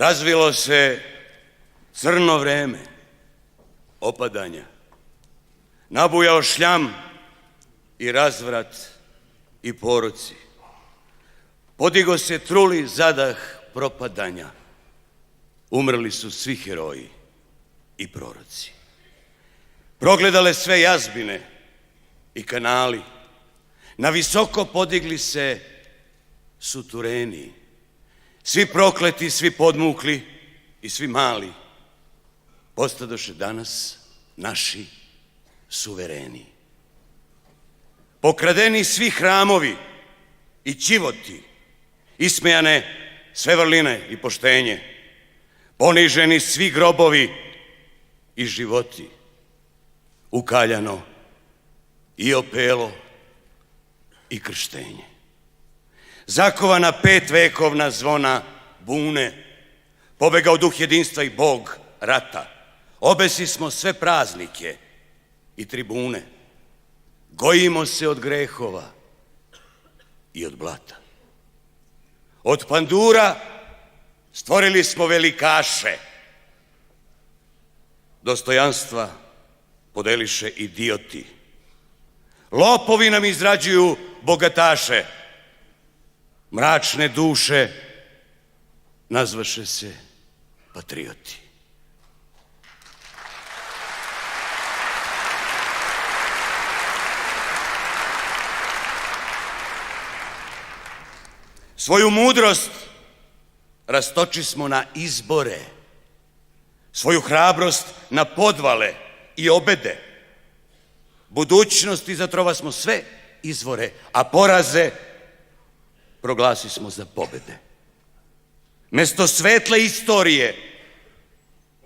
razvilo se crno vreme opadanja, nabujao šljam i razvrat i poroci. Podigo se truli zadah propadanja, umrli su svi heroji i proroci. Progledale sve jazbine i kanali, na visoko podigli se sutureni, svi prokleti, svi podmukli i svi mali, postadoše danas naši suvereni. Pokradeni svi hramovi i ćivoti, ismejane sve vrline i poštenje, poniženi svi grobovi i životi, ukaljano i opelo i krštenje. Zakovana 5 vekovna zvona bune, pobegao duh jedinstva i Bog rata. Obesi smo sve praznike i tribune, gojimo se od grehova i od blata. Od pandura stvorili smo velikaše, dostojanstva podeliše idioti. Lopovi nam izrađuju bogataše, mračne duše nazvaše se patrioti. Svoju mudrost rastoči smo na izbore, svoju hrabrost na podvale i obede. Budućnosti zatrova smo sve izvore, a poraze proglasi smo za pobede. Mesto svetle istorije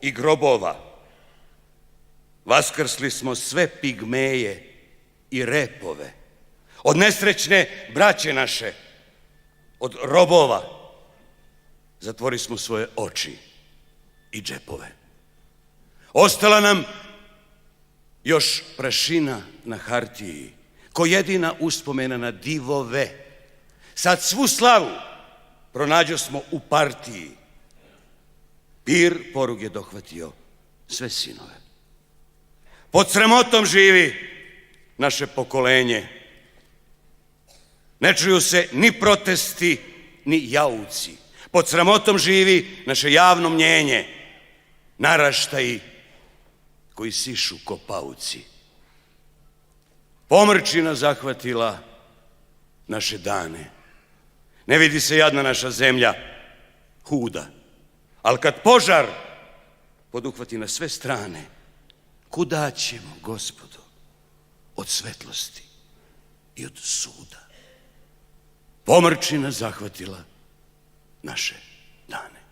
i grobova vaskrsli smo sve pigmeje i repove. Od nesrećne braće naše, od robova, zatvori smo svoje oči i džepove. Ostala nam još prašina na hartiji, ko jedina uspomena na divove. Sad svu slavu pronađo smo u partiji. Pir porug je dohvatio sve sinove. Pod sramotom živi naše pokolenje. Ne čuju se ni protesti, ni jauci. Pod sramotom živi naše javno mnjenje, naraštaji koji sišu ko pauci. Pomrčina zahvatila naše dane. Ne vidi se jadna naša zemlja, huda. Ali kad požar poduhvati na sve strane, kuda ćemo, Gospodo, od svetlosti i od suda? Pomrčina zahvatila naše dane.